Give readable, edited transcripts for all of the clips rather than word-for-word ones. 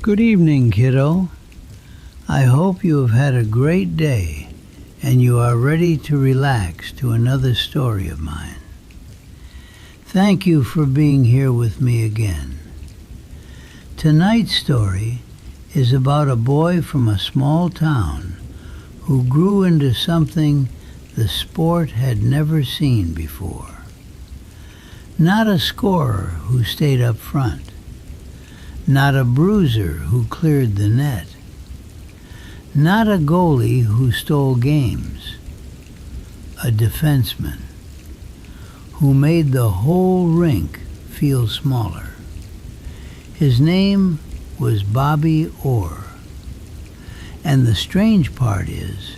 Good evening, kiddo. I hope you have had a great day and you are ready to relax to another story of mine. Thank you for being here with me again. Tonight's story is about a boy from a small town who grew into something the sport had never seen before. Not a scorer who stayed up front. Not a bruiser who cleared the net. Not a goalie who stole games. A defenseman who made the whole rink feel smaller. His name was Bobby Orr. And the strange part is,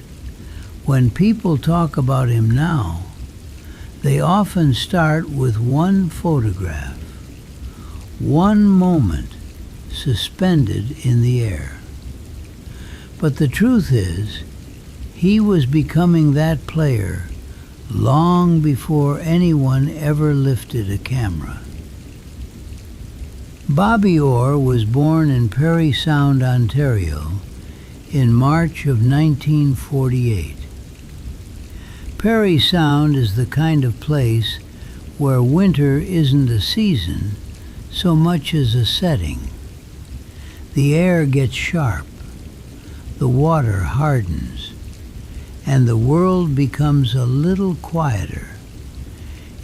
when people talk about him now, they often start with one photograph, one moment suspended in the air. But the truth is, he was becoming that player long before anyone ever lifted a camera. Bobby Orr was born in Parry Sound, Ontario, in March of 1948. Parry Sound is the kind of place where winter isn't a season so much as a setting. The air gets sharp, the water hardens, and the world becomes a little quieter,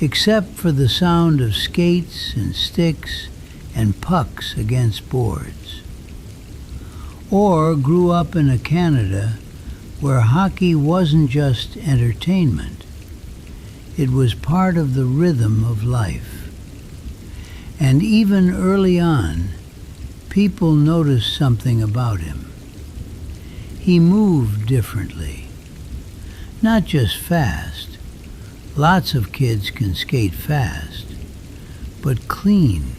except for the sound of skates and sticks and pucks against boards. Orr grew up in a Canada where hockey wasn't just entertainment. It was part of the rhythm of life. And even early on, people noticed something about him. He moved differently. Not just fast. Lots of kids can skate fast. But clean.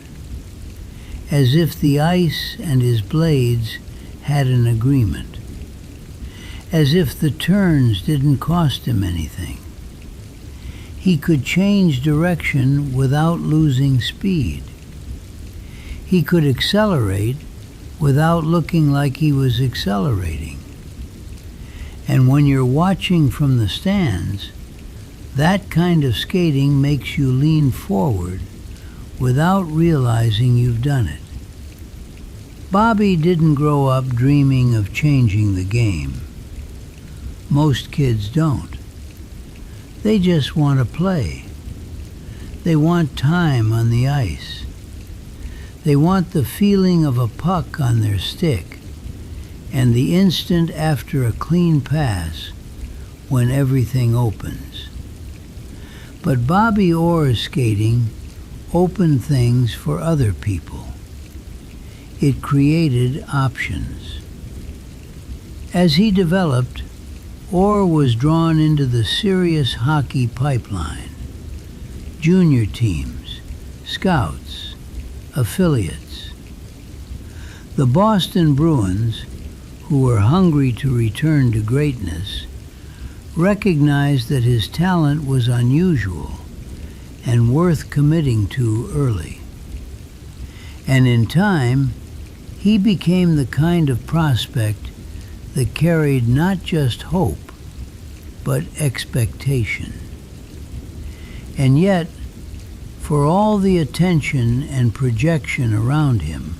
As if the ice and his blades had an agreement. As if the turns didn't cost him anything. He could change direction without losing speed. He could accelerate without looking like he was accelerating. And when you're watching from the stands, that kind of skating makes you lean forward without realizing you've done it. Bobby didn't grow up dreaming of changing the game. Most kids don't. They just want to play. They want time on the ice. They want the feeling of a puck on their stick and the instant after a clean pass when everything opens. But Bobby Orr's skating opened things for other people. It created options. As he developed, Orr was drawn into the serious hockey pipeline. Junior teams, scouts, affiliates. The Boston Bruins, who were hungry to return to greatness, recognized that his talent was unusual and worth committing to early. And in time, he became the kind of prospect that carried not just hope, but expectation. And yet, for all the attention and projection around him,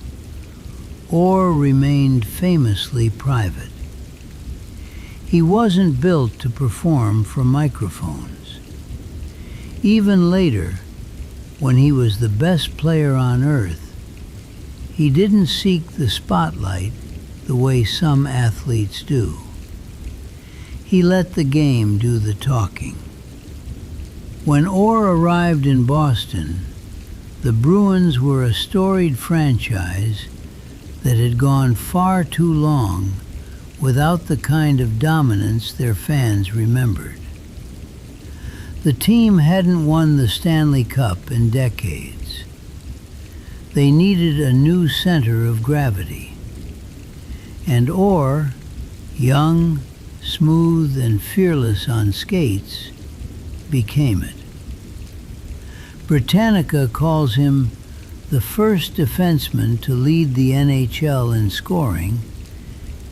Orr remained famously private. He wasn't built to perform for microphones. Even later, when he was the best player on earth, he didn't seek the spotlight the way some athletes do. He let the game do the talking. When Orr arrived in Boston, the Bruins were a storied franchise that had gone far too long without the kind of dominance their fans remembered. The team hadn't won the Stanley Cup in decades. They needed a new center of gravity. And Orr, young, smooth, and fearless on skates, became it. Britannica calls him the first defenseman to lead the NHL in scoring,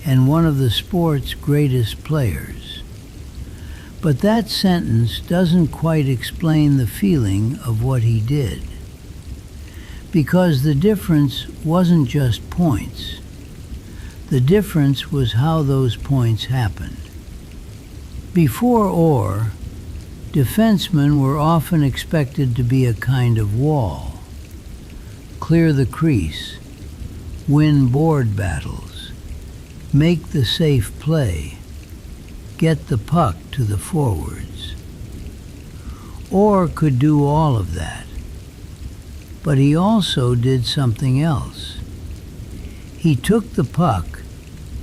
and one of the sport's greatest players. But that sentence doesn't quite explain the feeling of what he did. Because the difference wasn't just points. The difference was how those points happened. Before Orr, defensemen were often expected to be a kind of wall. Clear the crease, win board battles, make the safe play, get the puck to the forwards. Orr could do all of that. But he also did something else. He took the puck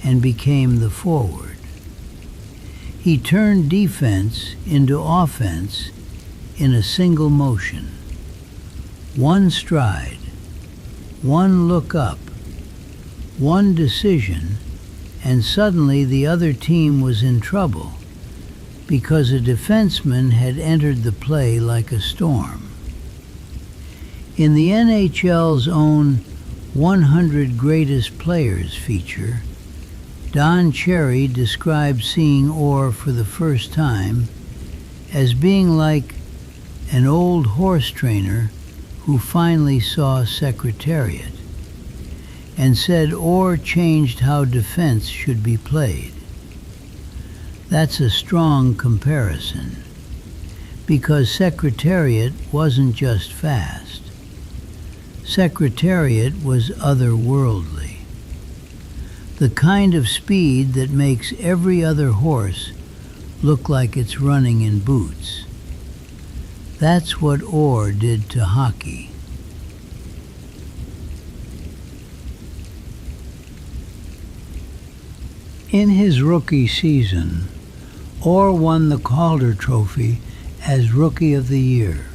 and became the forward. He turned defense into offense in a single motion. One stride, one look up, one decision, and suddenly the other team was in trouble because a defenseman had entered the play like a storm. In the NHL's own 100 Greatest Players feature, Don Cherry described seeing Orr for the first time as being like an old horse trainer who finally saw Secretariat, and said Orr changed how defense should be played. That's a strong comparison, because Secretariat wasn't just fast. Secretariat was otherworldly. The kind of speed that makes every other horse look like it's running in boots. That's what Orr did to hockey. In his rookie season, Orr won the Calder Trophy as Rookie of the Year,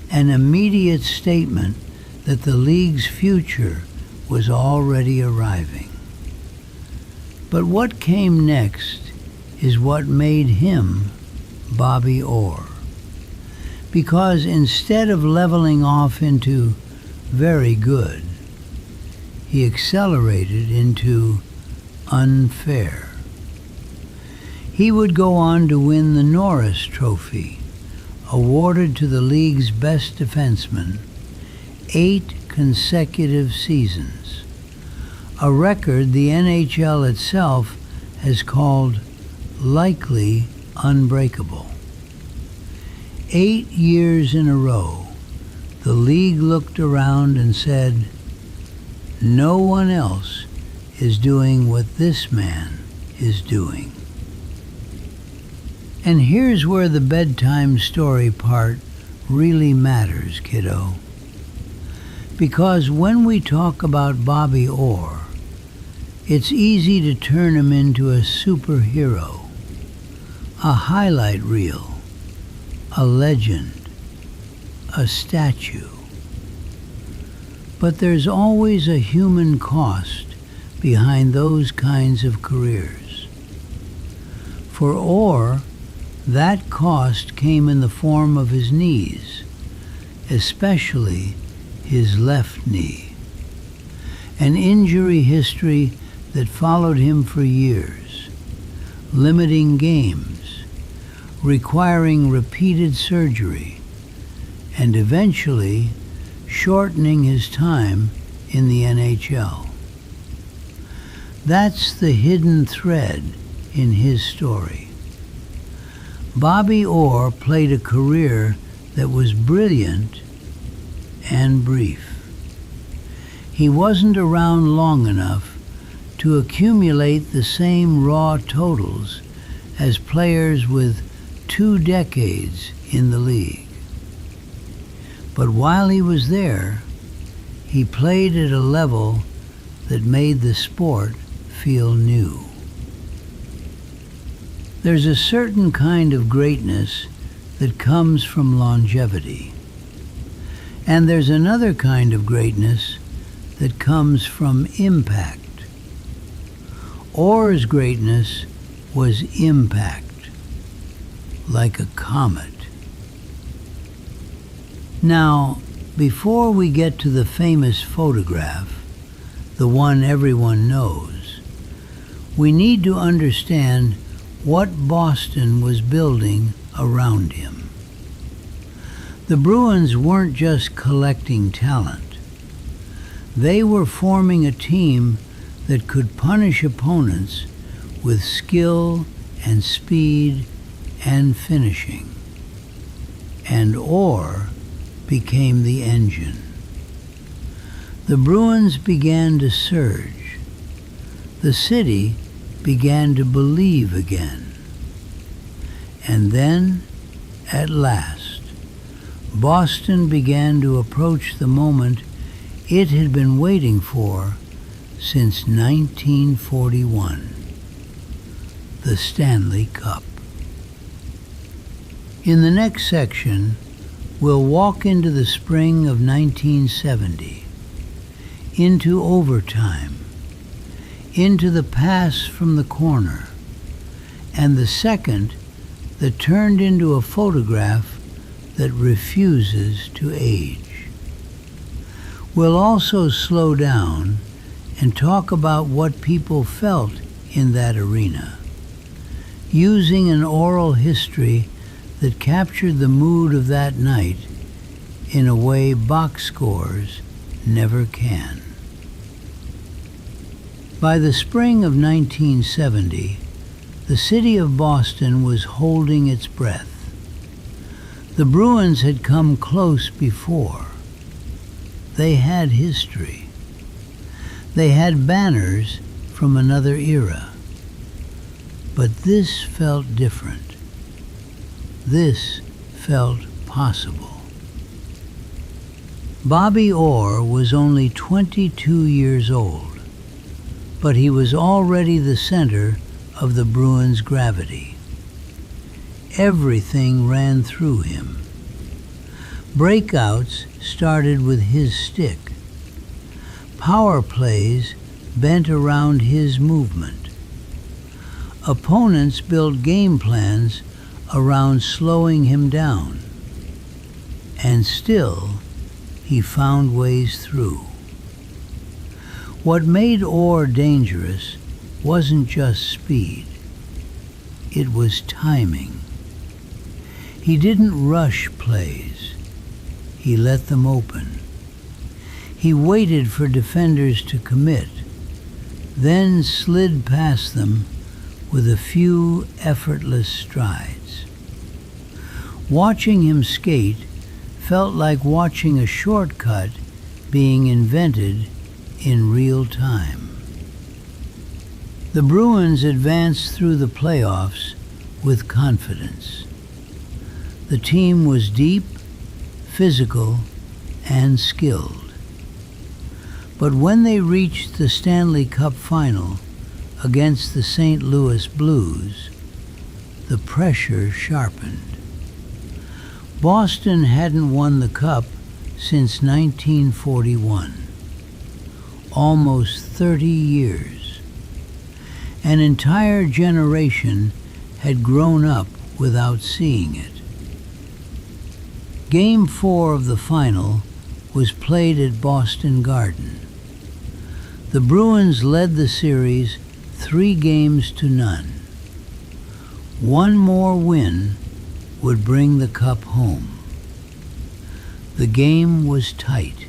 an immediate statement that the league's future was already arriving. But what came next is what made him Bobby Orr. Because instead of leveling off into very good, he accelerated into unfair. He would go on to win the Norris Trophy, awarded to the league's best defenseman, 8 consecutive seasons, a record the NHL itself has called likely unbreakable. 8 years in a row, the league looked around and said, no one else is doing what this man is doing. And here's where the bedtime story part really matters, kiddo. Because when we talk about Bobby Orr, it's easy to turn him into a superhero, a highlight reel, a legend, a statue. But there's always a human cost behind those kinds of careers. For Orr, that cost came in the form of his knees, especially his left knee, an injury history that followed him for years, limiting games, requiring repeated surgery, and eventually shortening his time in the NHL. That's the hidden thread in his story. Bobby Orr played a career that was brilliant and brief. He wasn't around long enough to accumulate the same raw totals as players with 2 decades in the league. But while he was there, he played at a level that made the sport feel new. There's a certain kind of greatness that comes from longevity. And there's another kind of greatness that comes from impact. Orr's greatness was impact, like a comet. Now, Before we get to the famous photograph, the one everyone knows, we need to understand what Boston was building around him. The Bruins weren't just collecting talent. They were forming a team that could punish opponents with skill and speed and finishing. And Orr became the engine. The Bruins began to surge. The city began to believe again. And then, at last, Boston began to approach the moment it had been waiting for since 1941, the Stanley Cup. In the next section, we'll walk into the spring of 1970, into overtime, into the pass from the corner, and the second that turned into a photograph that refuses to age. We'll also slow down and talk about what people felt in that arena, using an oral history that captured the mood of that night in a way box scores never can. By the spring of 1970, the city of Boston was holding its breath. The Bruins had come close before. They had history. They had banners from another era. But this felt different. This felt possible. Bobby Orr was only 22 years old, but he was already the center of the Bruins' gravity. Everything ran through him. Breakouts started with his stick. Power plays bent around his movement. Opponents built game plans around slowing him down. And still, he found ways through. What made Orr dangerous wasn't just speed. It was timing. He didn't rush plays. He let them open. He waited for defenders to commit, then slid past them with a few effortless strides. Watching him skate felt like watching a shortcut being invented in real time. The Bruins advanced through the playoffs with confidence. The team was deep, physical, and skilled. But when they reached the Stanley Cup final against the St. Louis Blues, the pressure sharpened. Boston hadn't won the Cup since 1941, almost 30 years. An entire generation had grown up without seeing it. Game 4 of the final was played at Boston Garden. The Bruins led the series 3-0. One more win would bring the Cup home. The game was tight,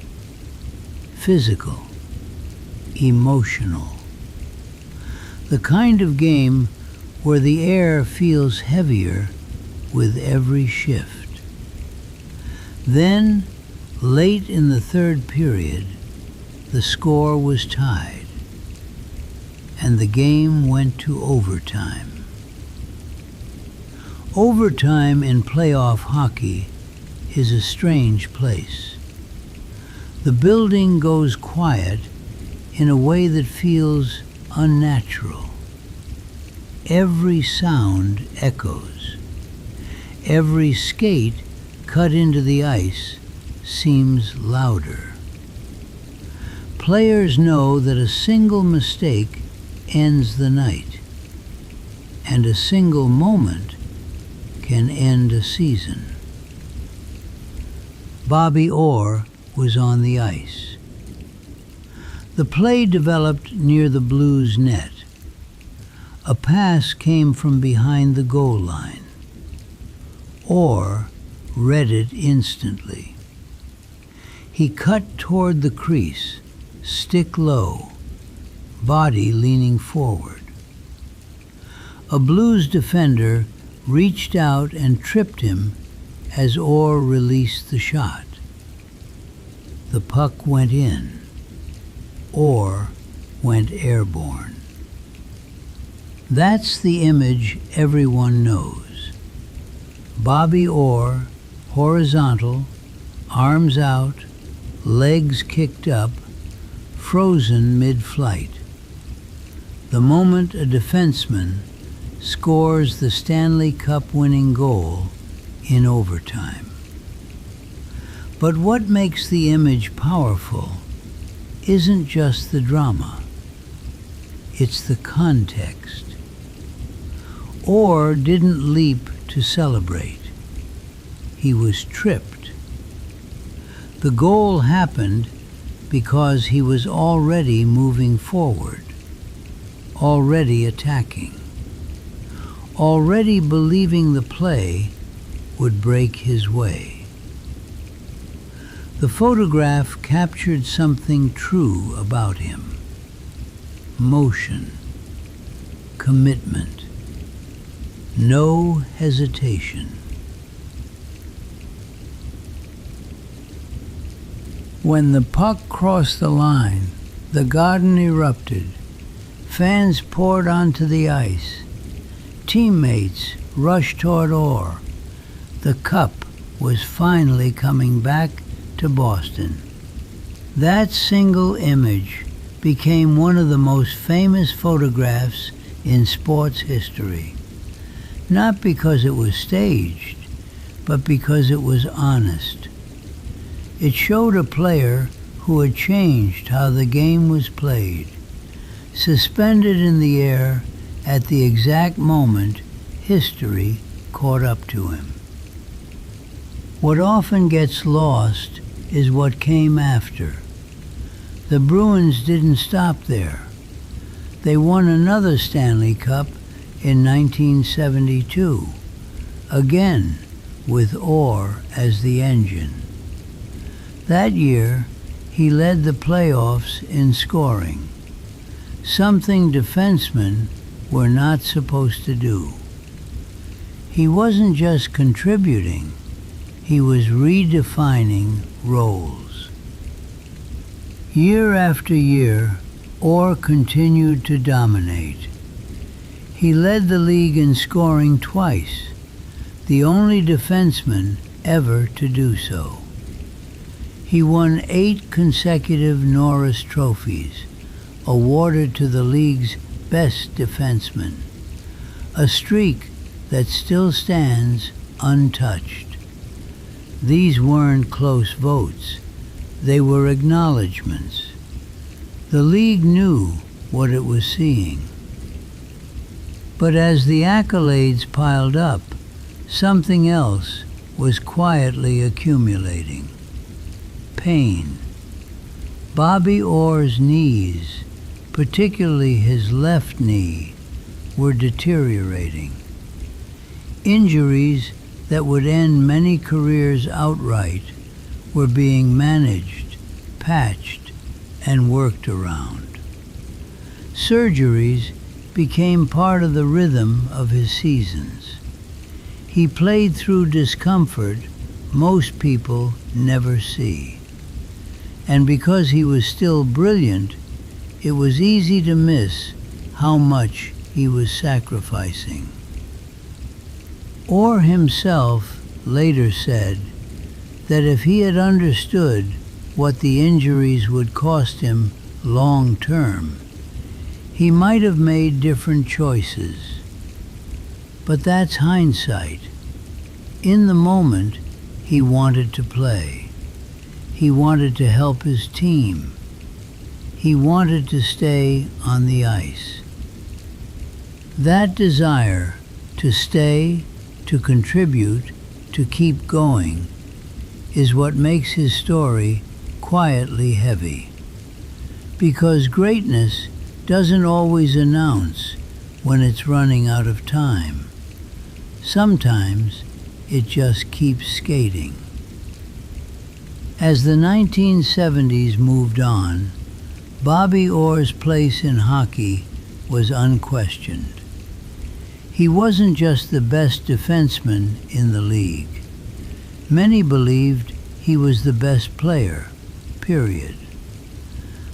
physical, emotional. The kind of game where the air feels heavier with every shift. Then, late in the third period, the score was tied, and the game went to overtime. Overtime in playoff hockey is a strange place. The building goes quiet in a way that feels unnatural. Every sound echoes. Every skate cut into the ice seems louder. Players know that a single mistake ends the night, and a single moment can end a season. Bobby Orr was on the ice. The play developed near the Blues' net. A pass came from behind the goal line. Orr read it instantly. He cut toward the crease, stick low, body leaning forward. A Blues defender reached out and tripped him as Orr released the shot. The puck went in. Orr went airborne. That's the image everyone knows. Bobby Orr, horizontal, arms out, legs kicked up, frozen mid-flight. The moment a defenseman scores the Stanley Cup winning goal in overtime. But what makes the image powerful isn't just the drama. It's the context. Orr didn't leap to celebrate. He was tripped. The goal happened because he was already moving forward, already attacking, already believing the play would break his way. The photograph captured something true about him: motion, commitment, no hesitation. When the puck crossed the line, the garden erupted. Fans poured onto the ice. Teammates rushed toward Orr. The cup was finally coming back to Boston. That single image became one of the most famous photographs in sports history. Not because it was staged, but because it was honest. It showed a player who had changed how the game was played, suspended in the air at the exact moment history caught up to him. What often gets lost is what came after. The Bruins didn't stop there. They won another Stanley Cup in 1972, again with Orr as the engine. That year, he led the playoffs in scoring, something defensemen were not supposed to do. He wasn't just contributing, he was redefining roles. Year after year, Orr continued to dominate. He led the league in scoring twice, the only defenseman ever to do so. He won 8 consecutive Norris trophies, awarded to the league's best defenseman, a streak that still stands untouched. These weren't close votes. They were acknowledgments. The league knew what it was seeing. But as the accolades piled up, something else was quietly accumulating. Pain. Bobby Orr's knees, particularly his left knee, were deteriorating. Injuries that would end many careers outright were being managed, patched, and worked around. Surgeries became part of the rhythm of his seasons. He played through discomfort most people never see. And because he was still brilliant, it was easy to miss how much he was sacrificing. Orr himself later said that if he had understood what the injuries would cost him long term, he might have made different choices. But that's hindsight. In the moment, he wanted to play. He wanted to help his team. He wanted to stay on the ice. That desire to stay, to contribute, to keep going, is what makes his story quietly heavy. Because greatness doesn't always announce when it's running out of time. Sometimes it just keeps skating. As the 1970s moved on, Bobby Orr's place in hockey was unquestioned. He wasn't just the best defenseman in the league. Many believed he was the best player, period.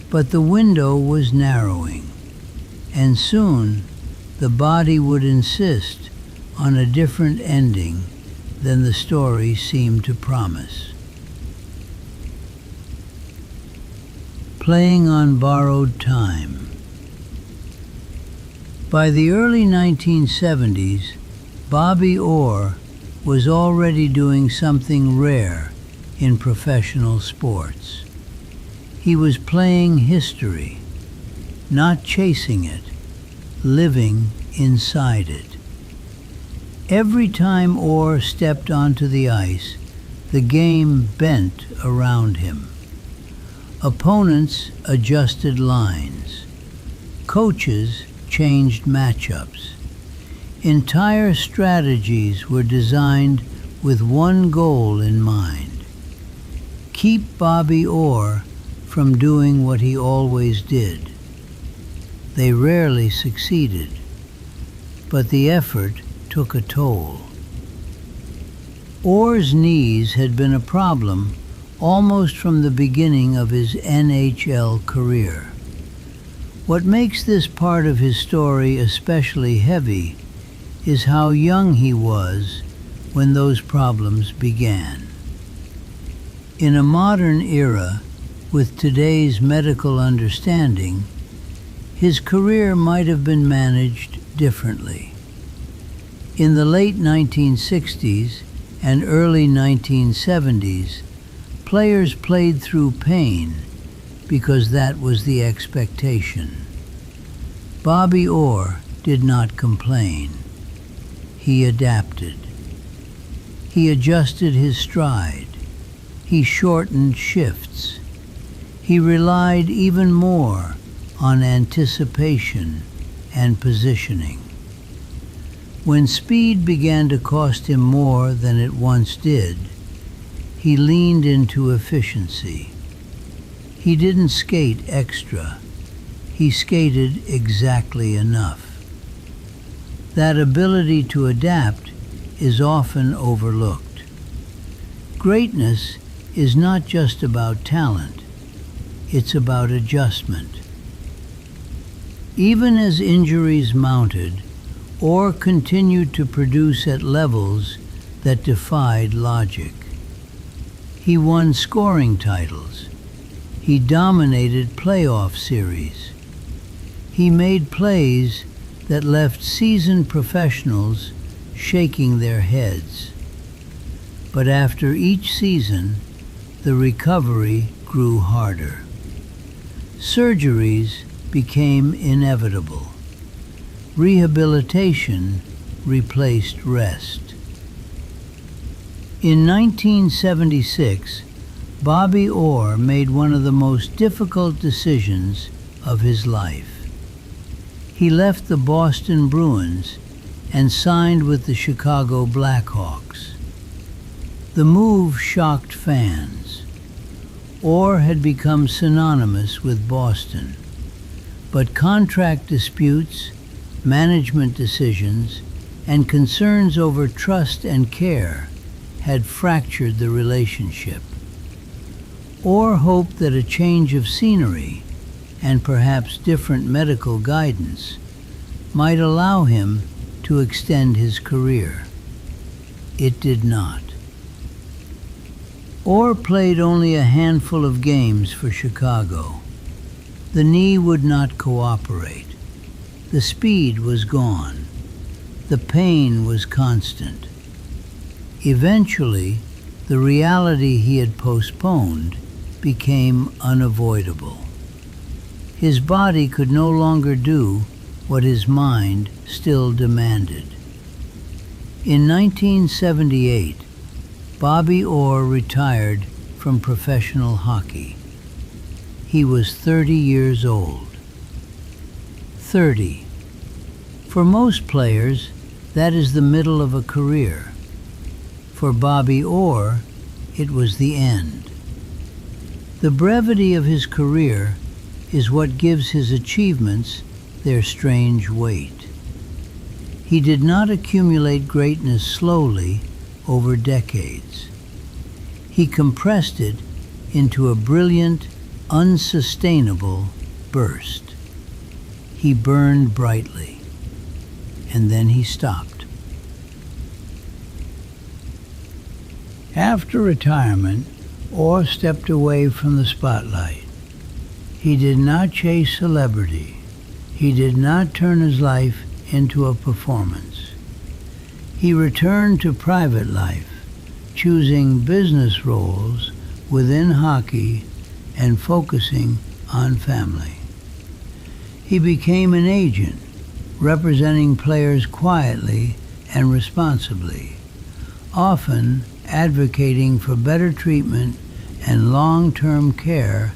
But the window was narrowing, and soon the body would insist on a different ending than the story seemed to promise. Playing on borrowed time. By the early 1970s, Bobby Orr was already doing something rare in professional sports. He was playing history, not chasing it, living inside it. Every time Orr stepped onto the ice, the game bent around him. Opponents adjusted lines. Coaches changed matchups. Entire strategies were designed with one goal in mind: keep Bobby Orr from doing what he always did. They rarely succeeded, but the effort took a toll. Orr's knees had been a problem almost from the beginning of his NHL career. What makes this part of his story especially heavy is how young he was when those problems began. In a modern era, with today's medical understanding, his career might have been managed differently. In the late 1960s and early 1970s, players played through pain because that was the expectation. Bobby Orr did not complain. He adapted. He adjusted his stride. He shortened shifts. He relied even more on anticipation and positioning. When speed began to cost him more than it once did, he leaned into efficiency. He didn't skate extra. He skated exactly enough. That ability to adapt is often overlooked. Greatness is not just about talent. It's about adjustment. Even as injuries mounted, Orr continued to produce at levels that defied logic. He won scoring titles. He dominated playoff series. He made plays that left seasoned professionals shaking their heads. But after each season, the recovery grew harder. Surgeries became inevitable. Rehabilitation replaced rest. In 1976, Bobby Orr made one of the most difficult decisions of his life. He left the Boston Bruins and signed with the Chicago Blackhawks. The move shocked fans. Orr had become synonymous with Boston, but contract disputes, management decisions, and concerns over trust and care had fractured the relationship. Orr hoped that a change of scenery, and perhaps different medical guidance, might allow him to extend his career. It did not. Orr played only a handful of games for Chicago. The knee would not cooperate. The speed was gone. The pain was constant. Eventually, the reality he had postponed became unavoidable. His body could no longer do what his mind still demanded. In 1978, Bobby Orr retired from professional hockey. he was 30 years old. 30. For most players, that is the middle of a career. For Bobby Orr, it was the end. The brevity of his career is what gives his achievements their strange weight. He did not accumulate greatness slowly over decades. He compressed it into a brilliant, unsustainable burst. He burned brightly, and then he stopped. After retirement, Orr stepped away from the spotlight. He did not chase celebrity. He did not turn his life into a performance. He returned to private life, choosing business roles within hockey and focusing on family. He became an agent, representing players quietly and responsibly, often advocating for better treatment and long-term care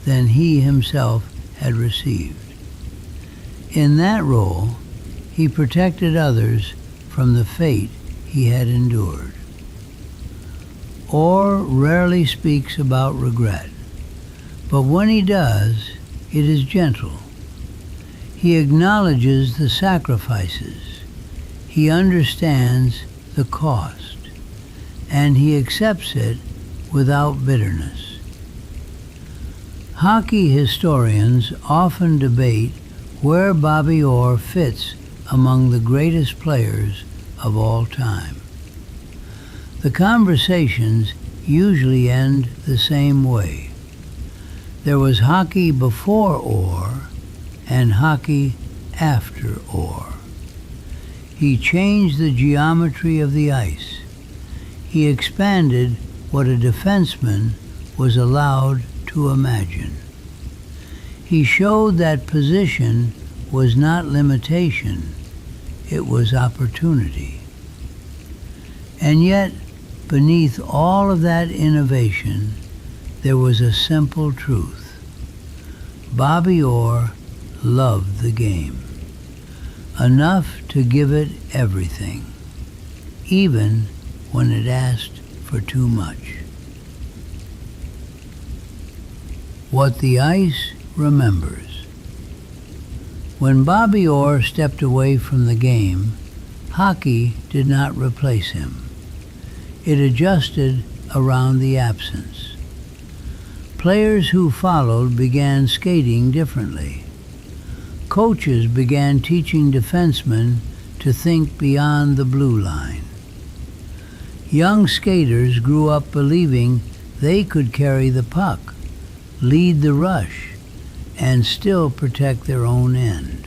than he himself had received. In that role, he protected others from the fate he had endured. Orr rarely speaks about regret, but when he does, it is gentle. He acknowledges the sacrifices, he understands the cost, and he accepts it without bitterness. Hockey historians often debate where Bobby Orr fits among the greatest players of all time. The conversations usually end the same way. There was hockey before Orr and hockey after Orr. He changed the geometry of the ice. He expanded what a defenseman was allowed to imagine. He showed that position was not limitation, it was opportunity. And yet, beneath all of that innovation, there was a simple truth. Bobby Orr loved the game, enough to give it everything, even when it asked for too much. What the ice remembers. When Bobby Orr stepped away from the game, hockey did not replace him. It adjusted around the absence. Players who followed began skating differently. Coaches began teaching defensemen to think beyond the blue line. Young skaters grew up believing they could carry the puck, lead the rush, and still protect their own end.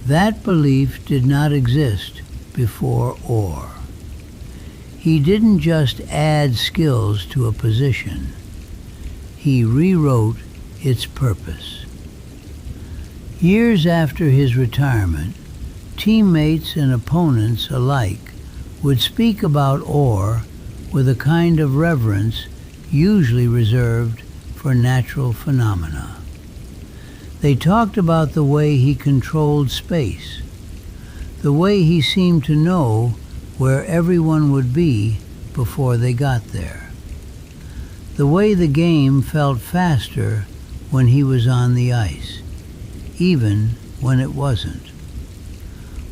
That belief did not exist before Orr. He didn't just add skills to a position. He rewrote its purpose. Years after his retirement, teammates and opponents alike would speak about Orr with a kind of reverence usually reserved for natural phenomena. They talked about the way he controlled space, the way he seemed to know where everyone would be before they got there, the way the game felt faster when he was on the ice, even when it wasn't.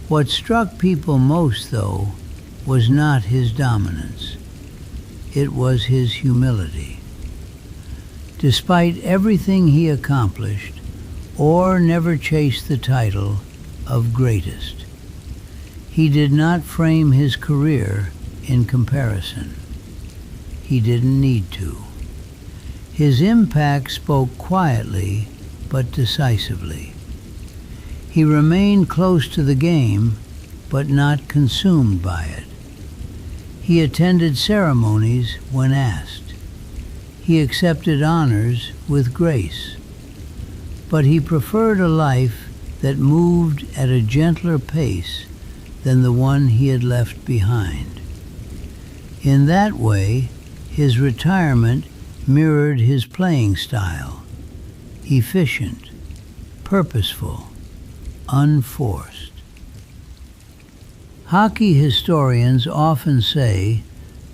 What struck people most, though, was not his dominance. It was his humility. Despite everything he accomplished, Orr never chased the title of greatest. He did not frame his career in comparison. He didn't need to. His impact spoke quietly but decisively. He remained close to the game, but not consumed by it. He attended ceremonies when asked. He accepted honors with grace. But he preferred a life that moved at a gentler pace than the one he had left behind. In that way, his retirement mirrored his playing style, efficient, purposeful, unforced. Hockey historians often say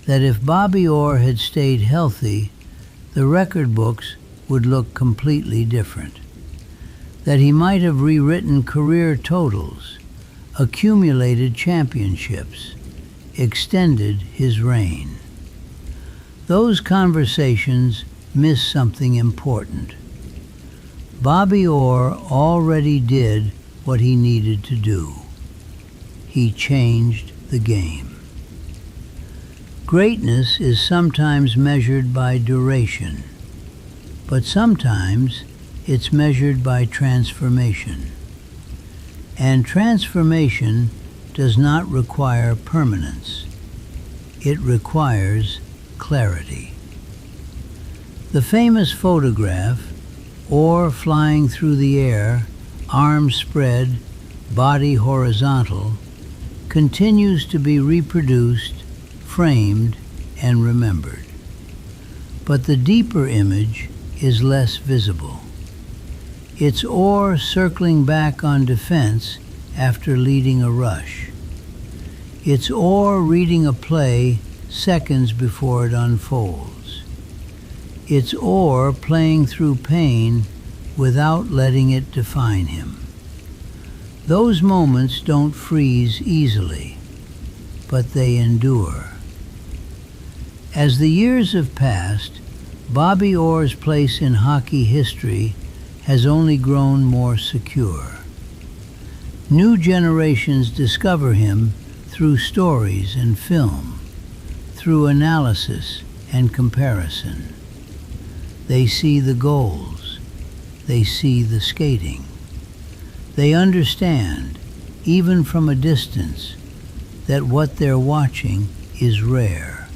that if Bobby Orr had stayed healthy, the record books would look completely different. That he might have rewritten career totals, accumulated championships, extended his reign. Those conversations miss something important. Bobby Orr already did what he needed to do. He changed the game. Greatness is sometimes measured by duration, but sometimes it's measured by transformation. And transformation does not require permanence. It requires clarity. The famous photograph, Orr flying through the air, arms spread, body horizontal, continues to be reproduced, framed, and remembered. But the deeper image is less visible. It's Orr circling back on defense after leading a rush. It's Orr reading a play seconds before it unfolds. It's Orr playing through pain without letting it define him. Those moments don't freeze easily, but they endure. As the years have passed, Bobby Orr's place in hockey history has only grown more secure. New generations discover him through stories and film, through analysis and comparison. They see the goals. They see the skating. They understand, even from a distance, that what they're watching is rare.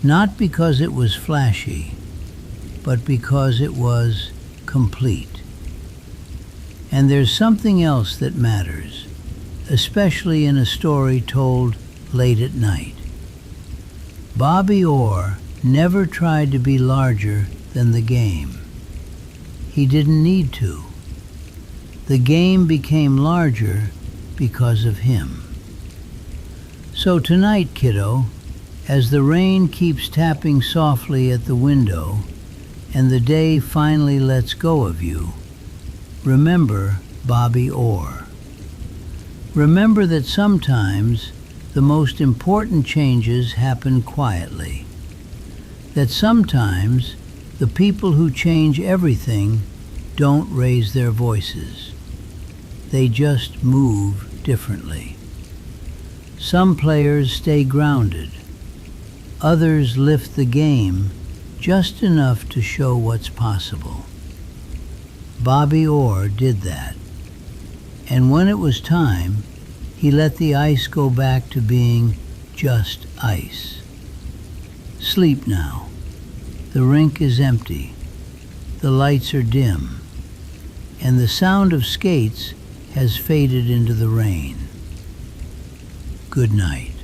Not because it was flashy, but because it was complete. And there's something else that matters, especially in a story told late at night. Bobby Orr never tried to be larger than the game. He didn't need to. The game became larger because of him. So tonight, kiddo, as the rain keeps tapping softly at the window and the day finally lets go of you, remember Bobby Orr. Remember that sometimes the most important changes happen quietly. That sometimes the people who change everything don't raise their voices. They just move differently. Some players stay grounded. Others lift the game just enough to show what's possible. Bobby Orr did that. And when it was time, he let the ice go back to being just ice. Sleep now. The rink is empty. The lights are dim. And the sound of skates has faded into the rain. Good night.